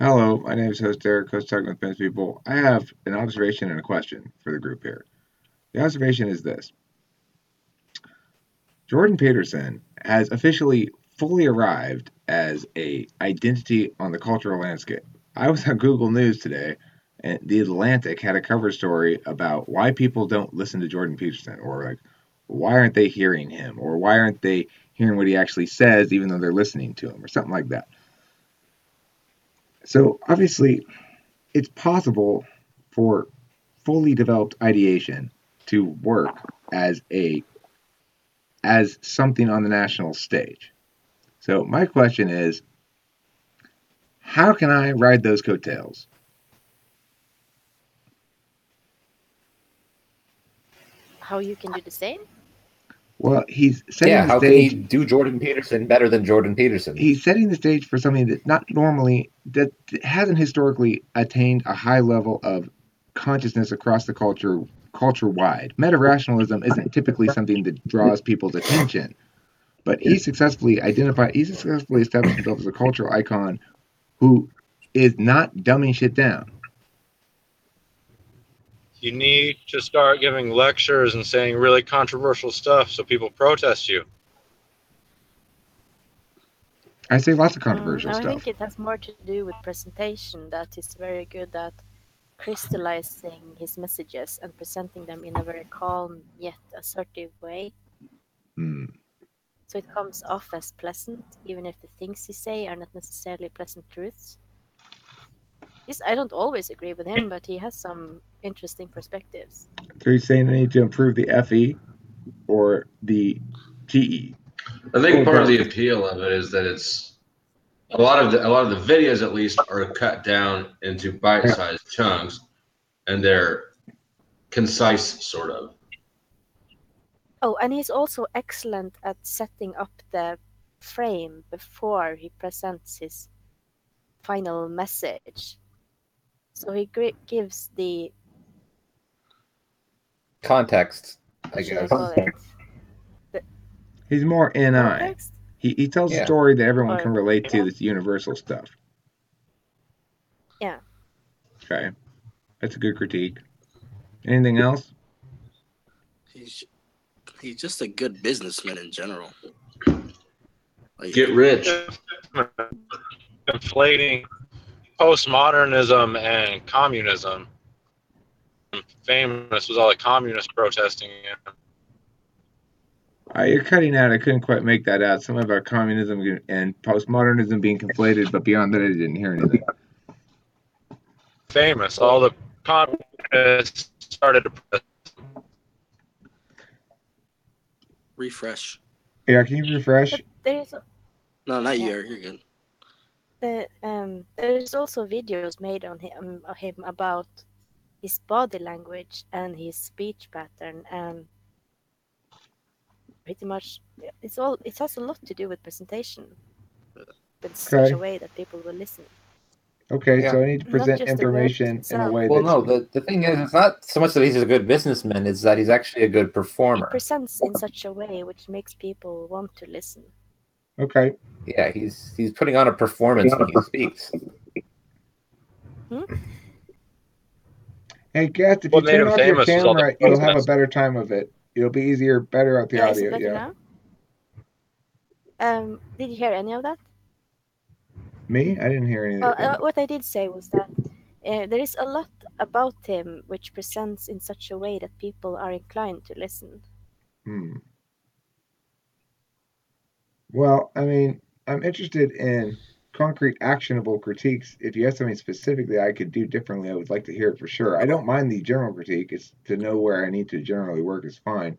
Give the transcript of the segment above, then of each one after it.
Hello, my name is host Eric, host talking with Business People. I have an observation and a question for the group here. The observation is this: Jordan Peterson has officially fully arrived as a identity on the cultural landscape. I was on Google News today, and The Atlantic had a cover story about why people don't listen to Jordan Peterson, or like why aren't they hearing him, or why aren't they hearing what he actually says, even though they're listening to him, or something like that. So obviously, it's possible for fully developed ideation to work as a as something on the national stage. So my question is, how can I ride those coattails? How you can do the same? Well, he's setting Yeah, the how can he stage. do Jordan Peterson better than Jordan Peterson? He's setting the stage for something that hasn't historically attained a high level of consciousness across the culture wide. Meta rationalism isn't typically something that draws people's attention, but he's successfully established himself as a cultural icon who is not dumbing shit down. You need to start giving lectures and saying really controversial stuff so people protest you. I say lots of controversial I stuff. think it has more to do with presentation, that he's very good at crystallizing his messages and presenting them in a very calm yet assertive way. So it comes off as pleasant, even if the things he say are not necessarily pleasant truths. I don't always agree with him, but he has some interesting perspectives. So he's saying they need to improve the FE or the GE. I think part of the appeal of it is that it's a lot of the videos, at least, are cut down into bite-sized chunks, and they're concise, sort of. Oh, and he's also excellent at setting up the frame before he presents his final message. So he gives the context, I what should I guess. call it? He's more NI. Context? He tells a Yeah. story that everyone Or- can relate to, that's universal stuff. Yeah. Okay. That's a good critique. Anything else? He's just a good businessman in general. Get rich. Conflating postmodernism and communism. Famous was all the communists protesting him. You're cutting out. I couldn't quite make that out. Something about communism and postmodernism being conflated, but beyond that, I didn't hear anything. Famous. All the communists started to protest. Refresh. Yeah, can you refresh? No, not you. You're good. There's also videos made on him about his body language and his speech pattern, and pretty much it has a lot to do with presentation, but such a way that people will listen. Okay, Yeah. so I need to present information in a way Well, that's... no, the thing is, it's not so much that he's a good businessman, it's that he's actually a good performer. He presents in such a way which makes people want to listen. Okay. Yeah, he's putting on a performance when he speaks. Hey, Kat, if What you made turn him off your famous was all the camera, you'll have a protests. better time of it. It'll be easier, better out the Is audio. it better now? Did you hear any of that? Me? I didn't hear anything. Well, what I did say was that there is a lot about him which presents in such a way that people are inclined to listen. Well, I mean, I'm interested in concrete, actionable critiques. If you have something specific that I could do differently, I would like to hear it for sure. I don't mind the general critique. It's to know where I need to generally work is fine.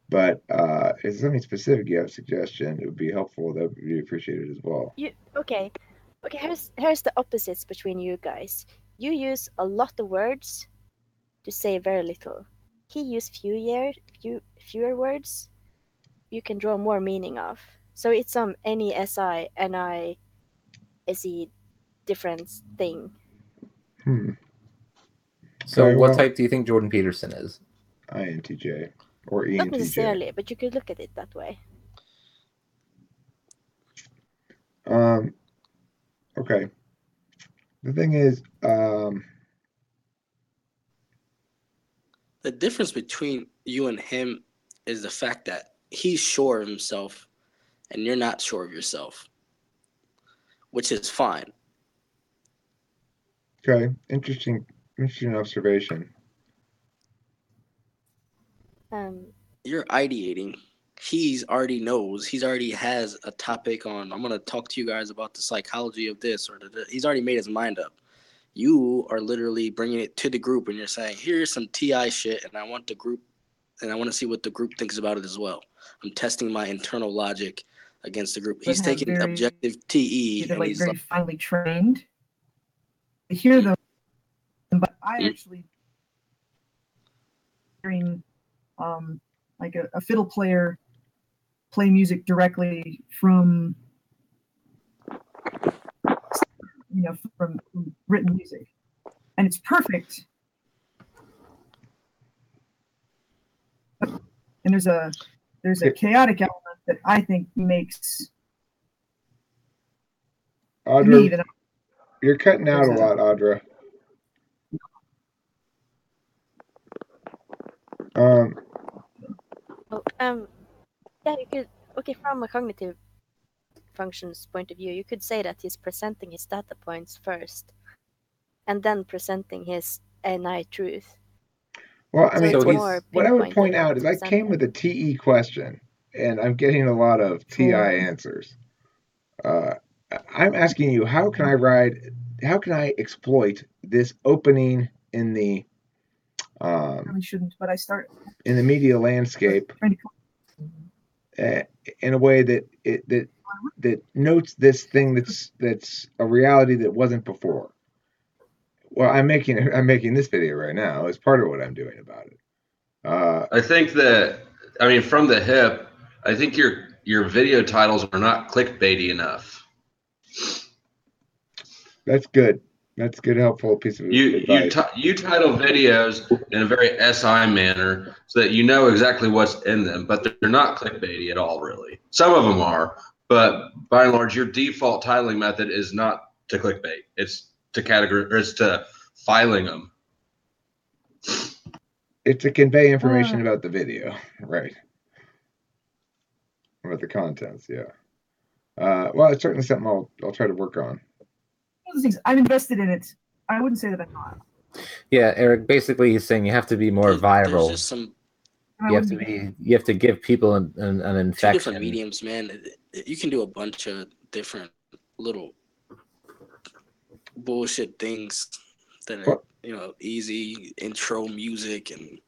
But if there's something specific you have a suggestion, it would be helpful. That would be appreciated as well. Okay. Here's the opposites between you guys. You use a lot of words to say very little. He used fewer words. You can draw more meaning of. So it's some NESI, NI, SE difference thing. So what type do you think Jordan Peterson is? INTJ or ENTJ? Not necessarily, but you could look at it that way. Okay. The thing is, The difference between you and him is the fact that he's sure of himself and you're not sure of yourself, which is fine. okay, interesting observation. You're ideating. He's already knows. He's already has a topic on. I'm gonna talk to you guys about the psychology of this, or he's already made his mind up. You are literally bringing it to the group, and you're saying, "Here's some TI shit, and I want the group, and I want to see what the group thinks about it as well." I'm testing my internal logic against the group. He's taking objective TE, and he's very finely trained. I hear them, but I actually hearing like a fiddle player play music directly from from written music, and it's perfect. And there's a chaotic element that I think makes Audra, you're cutting out a lot, Audra. Yeah, you could. Okay, from a cognitive functions point of view, you could say that he's presenting his data points first, and then presenting his NI truth. Well, I mean, So what I would point out is I came with a TE question, and I'm getting a lot of TI answers. I'm asking you, how can I exploit this opening in the I really shouldn't, but I start in the media landscape in a way that notes this thing that's a reality that wasn't before. Well, I'm making this video right now as part of what I'm doing about it. I think that, I mean, from the hip, I think your video titles are not clickbaity enough. That's good. That's a good, helpful piece of advice. You title videos in a very SI manner so that you know exactly what's in them, but they're not clickbaity at all, really. Some of them are, but by and large, your default titling method is not to clickbait. It's to it's to filing them. It's to convey information about the video, right? About the contents, yeah. Well, it's certainly something I'll try to work on. I'm invested in it. I wouldn't say that I'm not. Yeah, Eric. Basically, he's saying you have to be more viral. There's just you have to give people an infection. Two different mediums, man. You can do a bunch of different little bullshit things that are easy intro music and.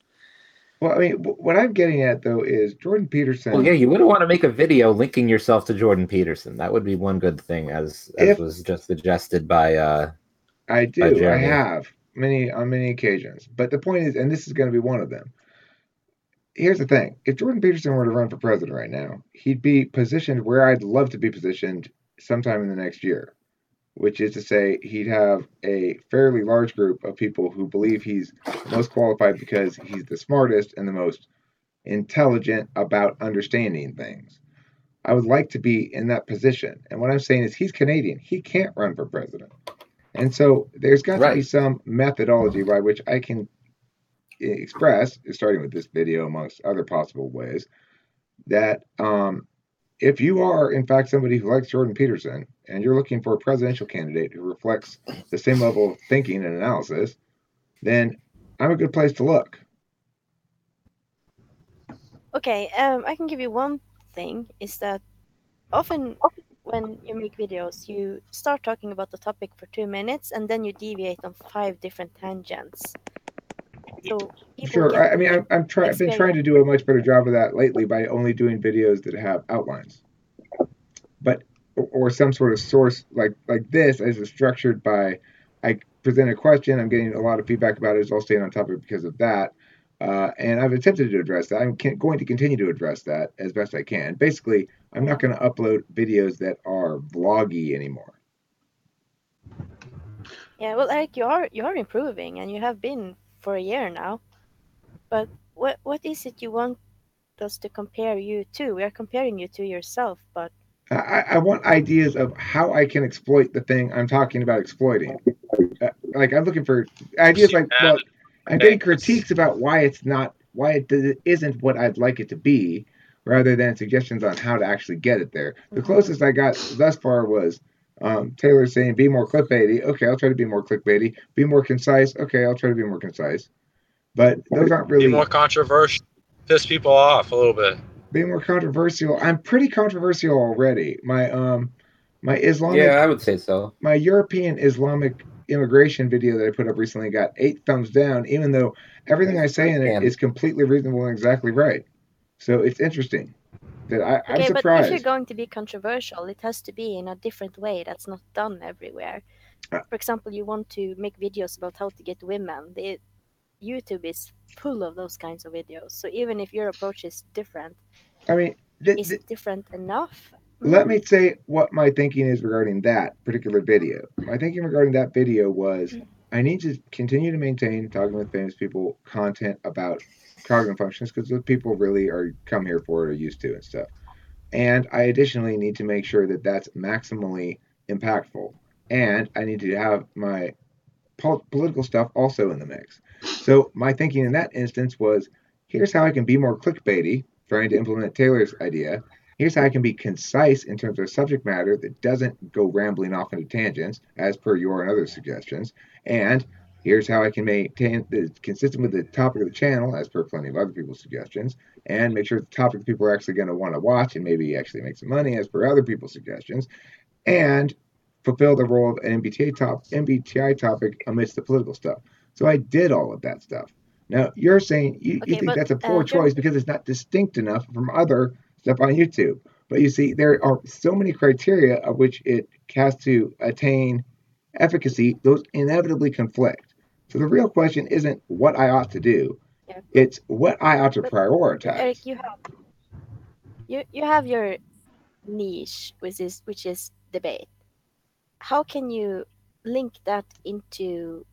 Well, I mean, what I'm getting at though is Jordan Peterson. Well, yeah, you wouldn't want to make a video linking yourself to Jordan Peterson. That would be one good thing, as was just suggested by. I do. I have on many occasions, but the point is, and this is going to be one of them. Here's the thing: if Jordan Peterson were to run for president right now, he'd be positioned where I'd love to be positioned sometime in the next year, which is to say he'd have a fairly large group of people who believe he's most qualified because he's the smartest and the most intelligent about understanding things. I would like to be in that position. And what I'm saying is he's Canadian. He can't run for president. And so there's got to be some methodology by which I can express, starting with this video amongst other possible ways, that if you are, in fact, somebody who likes Jordan Peterson and you're looking for a presidential candidate who reflects the same level of thinking and analysis, then I'm a good place to look. Okay, I can give you one thing, is that often when you make videos, you start talking about the topic for 2 minutes and then you deviate on 5 different tangents. So sure, I've been trying to do a much better job of that lately by only doing videos that have outlines, or some sort of source like this, as it's structured by. I present a question. I'm getting a lot of feedback about it. It's all staying on topic because of that, and I've attempted to address that. I'm going to continue to address that as best I can. Basically, I'm not going to upload videos that are vloggy anymore. Yeah, well, Eric, you are improving, and you have been for a year now. But what is it you want us to compare you to? We are comparing you to yourself, but I want ideas of how I can exploit the thing I'm talking about exploiting. Like I'm looking for ideas like, well, I'm getting critiques about why it isn't what I'd like it to be, rather than suggestions on how to actually get it there. The closest I got thus far was Taylor saying, be more clickbaity. Okay, I'll try to be more clickbaity. Be more concise. Okay, I'll try to be more concise. But those aren't really... Be more controversial. Piss people off a little bit. Be more controversial. I'm pretty controversial already. My Islamic... Yeah, I would say so. My European Islamic immigration video that I put up recently got 8 thumbs down, even though everything I say in it is completely reasonable and exactly right. So it's interesting that I'm surprised. But if you're going to be controversial, it has to be in a different way that's not done everywhere. For example, you want to make videos about how to get women. YouTube is full of those kinds of videos. So even if your approach is different, I mean, is it different enough? Let me say what my thinking is regarding that particular video. My thinking regarding that video was I need to continue to maintain Talking with Famous People content about cognitive functions, because the people really are come here for it or used to and stuff. And I additionally need to make sure that that's maximally impactful. And I need to have my political stuff also in the mix. So my thinking in that instance was, here's how I can be more clickbaity, trying to implement Taylor's idea. Here's how I can be concise in terms of subject matter that doesn't go rambling off into tangents, as per your and other suggestions. And here's how I can maintain the consistent with the topic of the channel, as per plenty of other people's suggestions, and make sure the topic people are actually going to want to watch and maybe actually make some money, as per other people's suggestions, and fulfill the role of an MBTI topic amidst the political stuff. So I did all of that stuff. Now, you're saying you think that's a poor choice because it's not distinct enough from other stuff on YouTube. But you see, there are so many criteria of which it has to attain efficacy, those inevitably conflict. So the real question isn't what I ought to do, it's what I ought to prioritize. Eric, you have your niche, which is debate. How can you link that into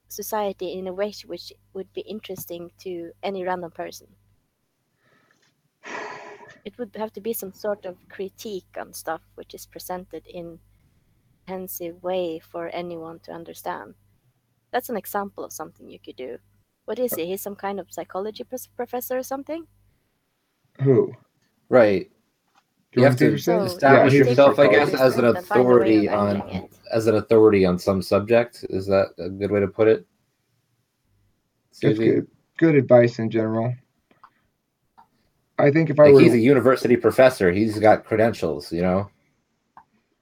society in a way which would be interesting to any random person? It would have to be some sort of critique on stuff which is presented in a comprehensive way for anyone to understand. That's an example of something you could do. What is he? He's some kind of psychology professor or something? Who? Right. You have to establish yourself, I guess, as an authority on some subject. Is that a good way to put it? That's good advice in general. I think if he's a university professor, he's got credentials, you know.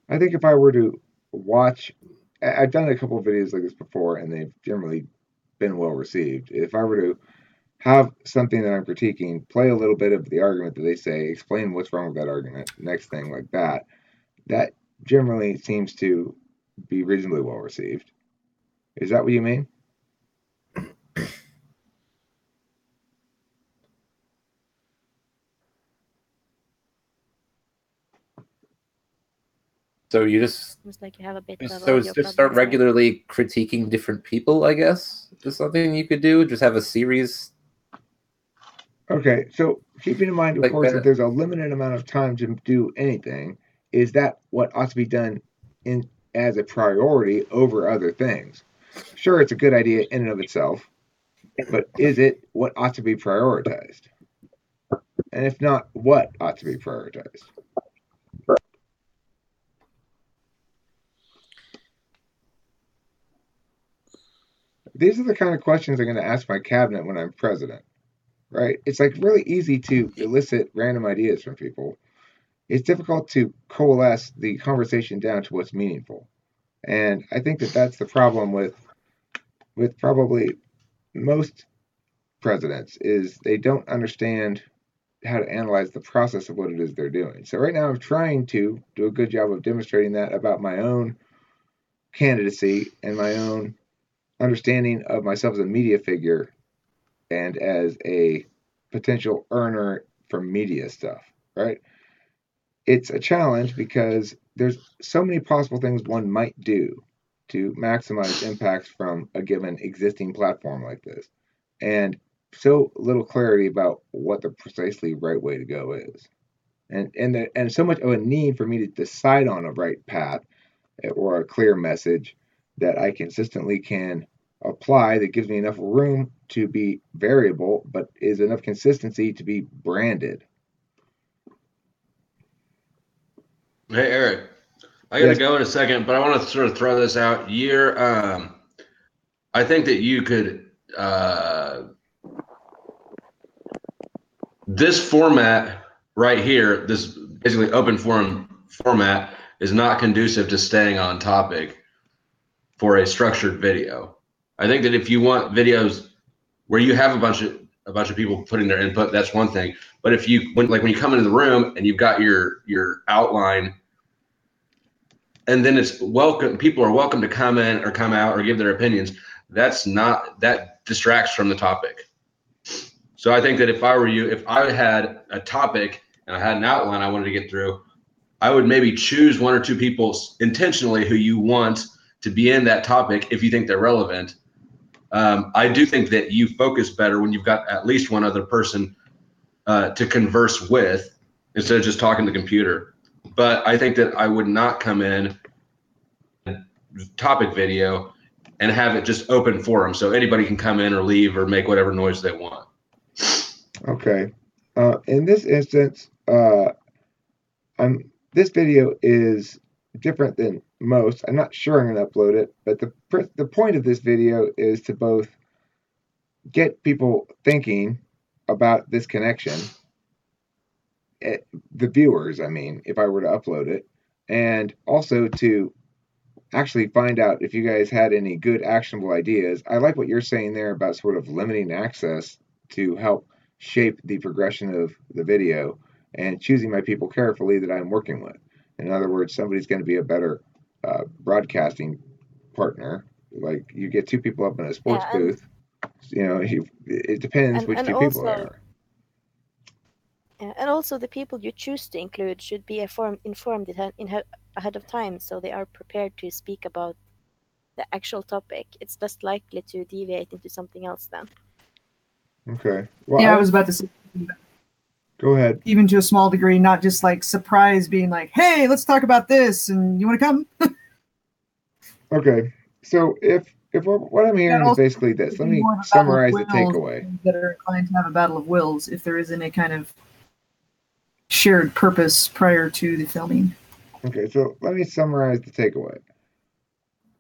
I think if I were to watch, I've done a couple of videos like this before, and they've generally been well received. If I were to have something that I'm critiquing, play a little bit of the argument that they say, explain what's wrong with that argument, next thing like that, that generally seems to be reasonably well received. Is that what you mean? So you just start regularly critiquing different people, I guess, is something you could do. Just have a series. Okay, so keeping in mind, of course, that there's a limited amount of time to do anything, is that what ought to be done as a priority over other things? Sure, it's a good idea in and of itself, but is it what ought to be prioritized? And if not, what ought to be prioritized? These are the kind of questions I'm going to ask my cabinet when I'm president, right? It's like really easy to elicit random ideas from people. It's difficult to coalesce the conversation down to what's meaningful. And I think that that's the problem with probably most presidents, is they don't understand how to analyze the process of what it is they're doing. So right now I'm trying to do a good job of demonstrating that about my own candidacy and my own understanding of myself as a media figure and as a potential earner from media stuff, right? It's a challenge because there's so many possible things one might do to maximize impacts from a given existing platform like this, and so little clarity about what the precisely right way to go is, and so much of a need for me to decide on a right path or a clear message that I consistently can apply that gives me enough room to be variable, but is enough consistency to be branded. Hey, Eric, I got to go in a second, but I want to sort of throw this out. I think that you could, this format right here, this basically open forum format, is not conducive to staying on topic for a structured video. I think that if you want videos where you have a bunch of people putting their input, that's one thing. But if you when you come into the room and you've got your outline, and then it's welcome, people are welcome to comment or come out or give their opinions. That distracts from the topic. So I think that if I were you, if I had a topic and I had an outline I wanted to get through, I would maybe choose one or two people intentionally who you want to be in that topic if you think they're relevant. I do think that you focus better when you've got at least one other person to converse with instead of just talking to the computer. But I think that I would not come in topic video and have it just open forum so anybody can come in or leave or make whatever noise they want. Okay. In this instance, this video is different than most. I'm not sure I'm going to upload it, but the point of this video is to both get people thinking about this connection, the viewers, I mean, if I were to upload it, and also to actually find out if you guys had any good actionable ideas. I like what you're saying there about sort of limiting access to help shape the progression of the video and choosing my people carefully that I'm working with. In other words, somebody's going to be a better broadcasting partner. Like you get two people up in a sports booth, it depends which two people they are. And also the people you choose to include should be informed ahead of time so they are prepared to speak about the actual topic. It's less likely to deviate into something else then. Okay. Well, I was about to say. Go ahead. Even to a small degree, not just like surprise being like, hey, let's talk about this and you want to come? Okay. So if what I'm hearing is basically this, let me summarize the takeaway. That are inclined to have a battle of wills if there isn't a kind of shared purpose prior to the filming. Okay, so let me summarize the takeaway.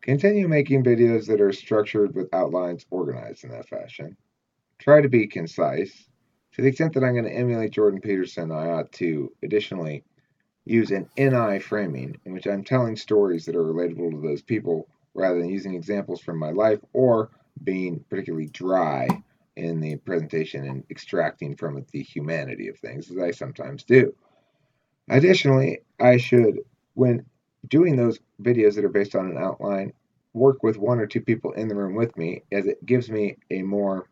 Continue making videos that are structured with outlines organized in that fashion. Try to be concise. To the extent that I'm going to emulate Jordan Peterson, I ought to additionally use an NI framing in which I'm telling stories that are relatable to those people rather than using examples from my life or being particularly dry in the presentation and extracting from it the humanity of things, as I sometimes do. Additionally, I should, when doing those videos that are based on an outline, work with one or two people in the room with me, as it gives me a more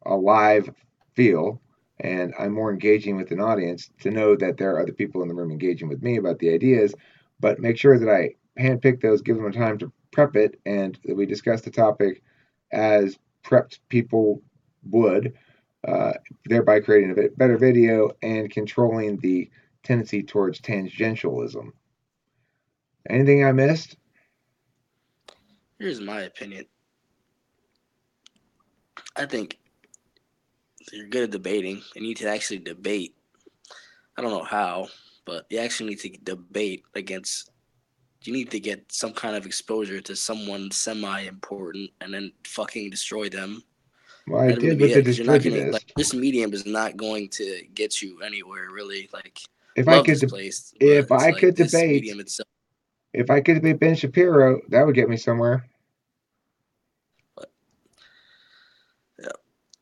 alive feel, and I'm more engaging with an audience to know that there are other people in the room engaging with me about the ideas, but make sure that I handpick those, give them time to prep it, and that we discuss the topic as prepped people would, thereby creating a better video and controlling the tendency towards tangentialism. Anything I missed? Here's my opinion. I think you're good at debating. You need to actually debate. I don't know how, but you actually need to debate against. You need to get some kind of exposure to someone semi-important and then fucking destroy them. Well, I did with the distributist. Like, this medium is not going to get you anywhere, really. Like, if I could debate Ben Shapiro, that would get me somewhere. But, yeah,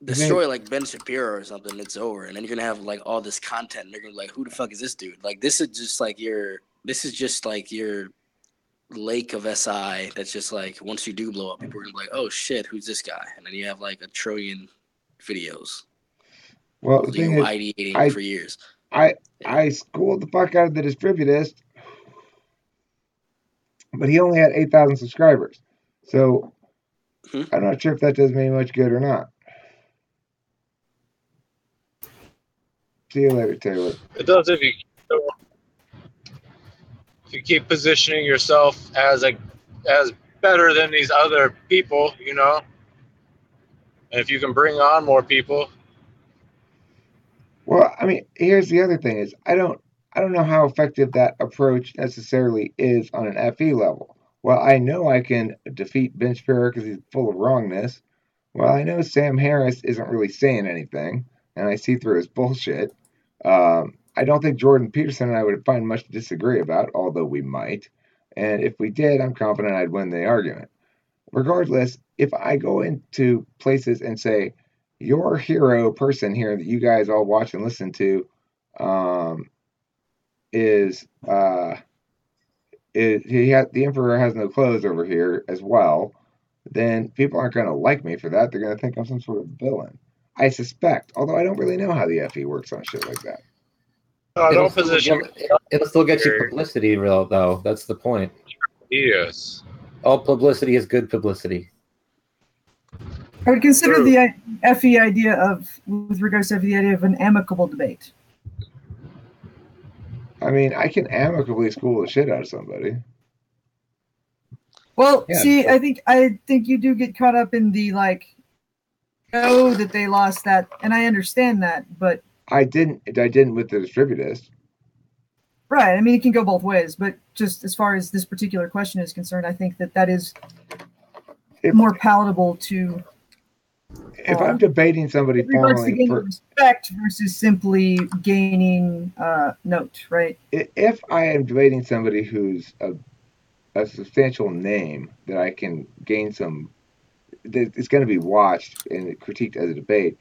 destroy like Ben Shapiro or something. It's over, and then you're gonna have like all this content. And they're gonna be like, "Who the fuck is this dude?" Like, this is just like your lake of SI. That's just like once you do blow up, people are gonna be like, "Oh shit, who's this guy?" And then you have like 1 trillion videos. Well, the thing is, ideating for years. I schooled the fuck out of the distributist, but he only had 8,000 subscribers. So I'm not sure if that does me much good or not. See you later, Taylor. It does if you keep positioning yourself as better than these other people, you know. And if you can bring on more people. Well, I mean, here's the other thing: is I don't know how effective that approach necessarily is on an FE level. Well, I know I can defeat Ben Shapiro because he's full of wrongness. Well, I know Sam Harris isn't really saying anything, and I see through his bullshit. I don't think Jordan Peterson and I would find much to disagree about, although we might. And if we did, I'm confident I'd win the argument. Regardless, if I go into places and say, your hero person here that you guys all watch and listen to is the emperor has no clothes over here as well, then people aren't going to like me for that. They're going to think I'm some sort of villain. I suspect, although I don't really know how the FE works on shit like that. It'll still get you publicity, though. That's the point. Yes. All publicity is good publicity. I would consider the FE idea with regards to the idea of an amicable debate. I mean, I can amicably school the shit out of somebody. Well, yeah, see, I think you do get caught up in the know that they lost that, and I understand that, but I didn't with the distributist. Right. I mean, it can go both ways, but just as far as this particular question is concerned, I think that is more palatable to. If I'm debating somebody formally for respect versus simply gaining note, right? If I am debating somebody who's a substantial name that I can gain some, that is going to be watched and critiqued as a debate,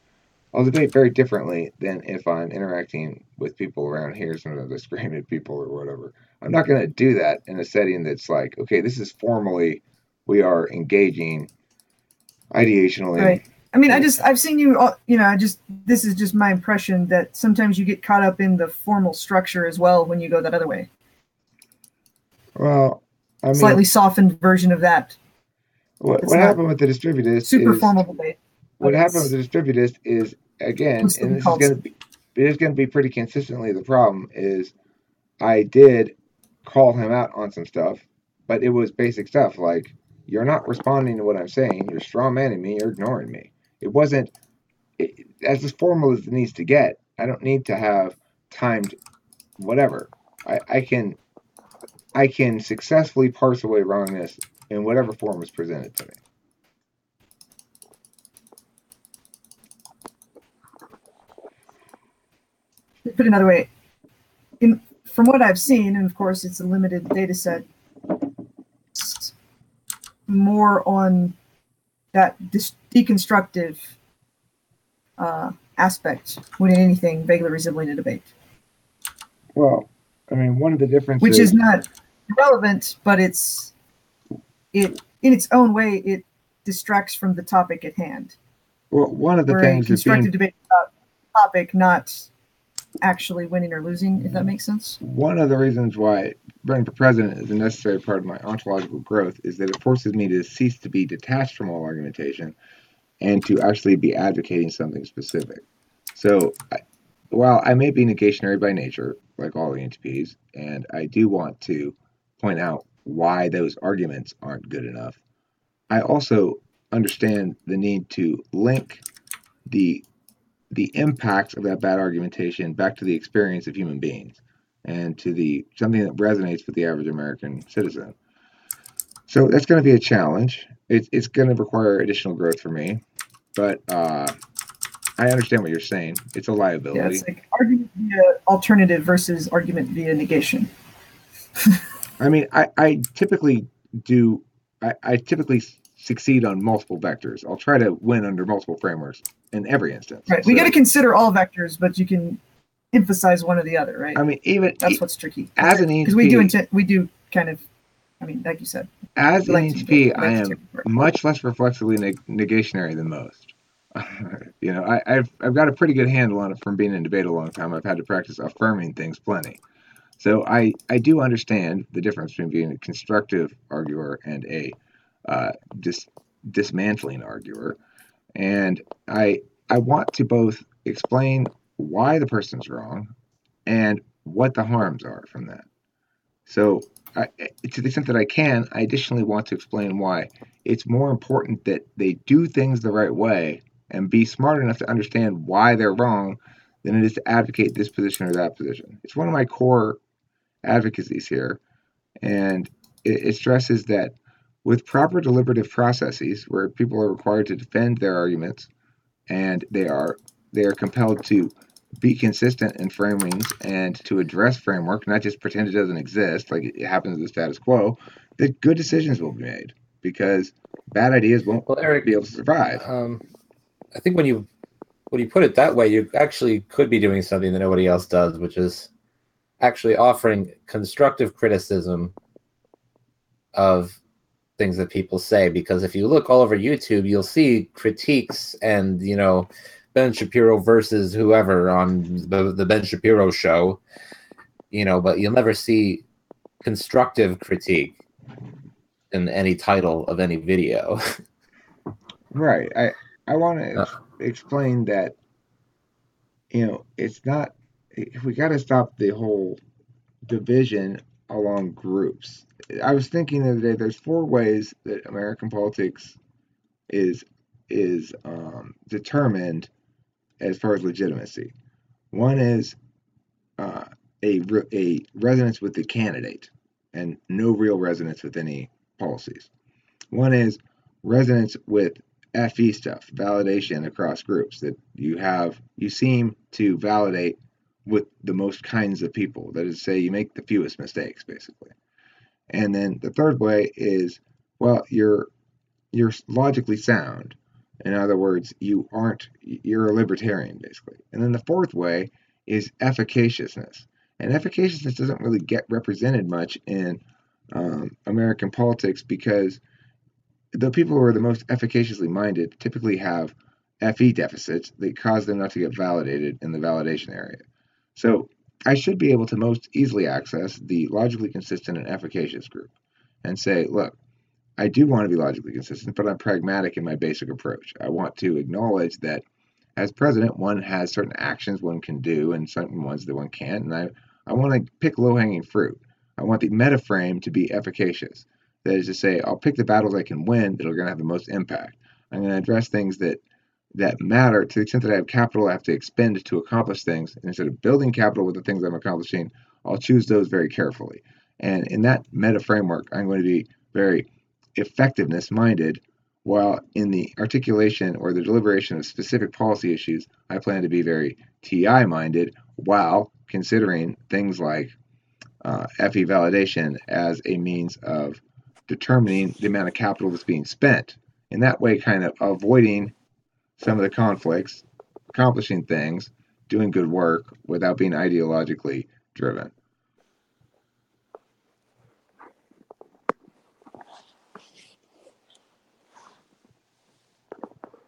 I'll debate very differently than if I'm interacting with people around here, some of the screaming people or whatever. I'm not going to do that in a setting that's like, okay, this is formally, we are engaging ideationally. Right. I mean, I've seen you, this is just my impression that sometimes you get caught up in the formal structure as well when you go that other way. Well, I mean, slightly softened version of that. What happened with the distributist? Super formal debate. What happened with the distributist is, again, and this is going to be pretty consistently the problem, is I did call him out on some stuff, but it was basic stuff like, you're not responding to what I'm saying, you're strawmanning me, you're ignoring me. It wasn't as formal as it needs to get. I don't need to have timed whatever. I can successfully parse away wrongness in whatever form is presented to me. Put another way, from what I've seen, and of course it's a limited data set, more on that deconstructive aspect more than anything vaguely resembling a debate. Well, I mean, one of the differences, which is not relevant, but it in its own way it distracts from the topic at hand. Well, one of the things is constructive debate about the topic, not actually winning or losing, if that makes sense. One of the reasons why running for president is a necessary part of my ontological growth is that it forces me to cease to be detached from all argumentation and to actually be advocating something specific. So while I may be negationary by nature, like all ENTPs, and I do want to point out why those arguments aren't good enough, I also understand the need to link the impacts of that bad argumentation back to the experience of human beings and to something that resonates with the average American citizen. So that's going to be a challenge. It's going to require additional growth for me, but I understand what you're saying. It's a liability. Yeah, it's like argument via alternative versus argument via negation. I mean, I typically do. I typically succeed on multiple vectors. I'll try to win under multiple frameworks in every instance. Right. We got to consider all vectors, but you can emphasize one or the other, right? I mean, that's what's tricky. As an ENTP, because we do kind of. I mean, like you said. As an ENTP, I am much less reflexively negationary than most. I've got a pretty good handle on it from being in debate a long time. I've had to practice affirming things plenty. So I do understand the difference between being a constructive arguer and a dismantling arguer. And I want to both explain why the person's wrong and what the harms are from that. So, to the extent that I can, I additionally want to explain why it's more important that they do things the right way and be smart enough to understand why they're wrong than it is to advocate this position or that position. It's one of my core advocacies here, and it stresses that with proper deliberative processes where people are required to defend their arguments and they are compelled to be consistent in framings and to address framework, not just pretend it doesn't exist like it happens in the status quo, that good decisions will be made because bad ideas won't be able to survive. I think when you put it that way, you actually could be doing something that nobody else does, which is actually offering constructive criticism of things that people say. Because if you look all over YouTube, you'll see critiques and, Ben Shapiro versus whoever on the Ben Shapiro show, but you'll never see constructive critique in any title of any video. Right. I want to explain that, it's not, we got to stop the whole division along groups. I was thinking the other day, there's 4 ways that American politics is determined as far as legitimacy. One is a resonance with the candidate and no real resonance with any policies. One is resonance with FE stuff, validation across groups, that you seem to validate with the most kinds of people. That is to say, you make the fewest mistakes, basically. And then the third way is, well, you're logically sound. In other words, you're a libertarian, basically. And then the fourth way is efficaciousness. And efficaciousness doesn't really get represented much in American politics because the people who are the most efficaciously minded typically have FE deficits that cause them not to get validated in the validation area. So I should be able to most easily access the logically consistent and efficacious group and say, look, I do want to be logically consistent, but I'm pragmatic in my basic approach. I want to acknowledge that as president, one has certain actions one can do and certain ones that one can't, and I want to pick low-hanging fruit. I want the meta frame to be efficacious. That is to say, I'll pick the battles I can win that are going to have the most impact. I'm going to address things that matter to the extent that I have capital I have to expend to accomplish things. And instead of building capital with the things I'm accomplishing, I'll choose those very carefully. And in that meta framework, I'm going to be very effectiveness minded, while in the articulation or the deliberation of specific policy issues, I plan to be very TI minded while considering things like FE validation as a means of determining the amount of capital that's being spent. In that way, kind of avoiding some of the conflicts, accomplishing things, doing good work without being ideologically driven.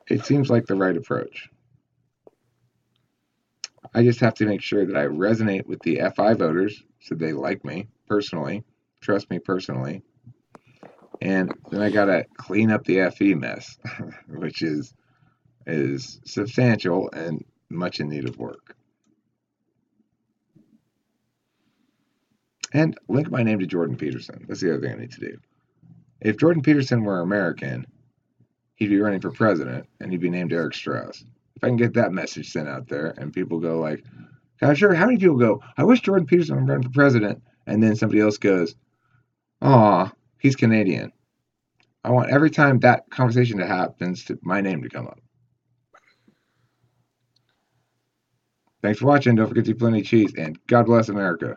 It seems like the right approach. I just have to make sure that I resonate with the FI voters so they like me personally, trust me personally. And then I got to clean up the FE mess, which is substantial and much in need of work. And link my name to Jordan Peterson. That's the other thing I need to do. If Jordan Peterson were American, he'd be running for president and he'd be named Eric Strauss. If I can get that message sent out there and people go like, I'm sure, how many people go, I wish Jordan Peterson would run for president, and then somebody else goes, aw, he's Canadian. I want every time that conversation that happens my name to come up. Thanks for watching. Don't forget to eat plenty of cheese, and God bless America.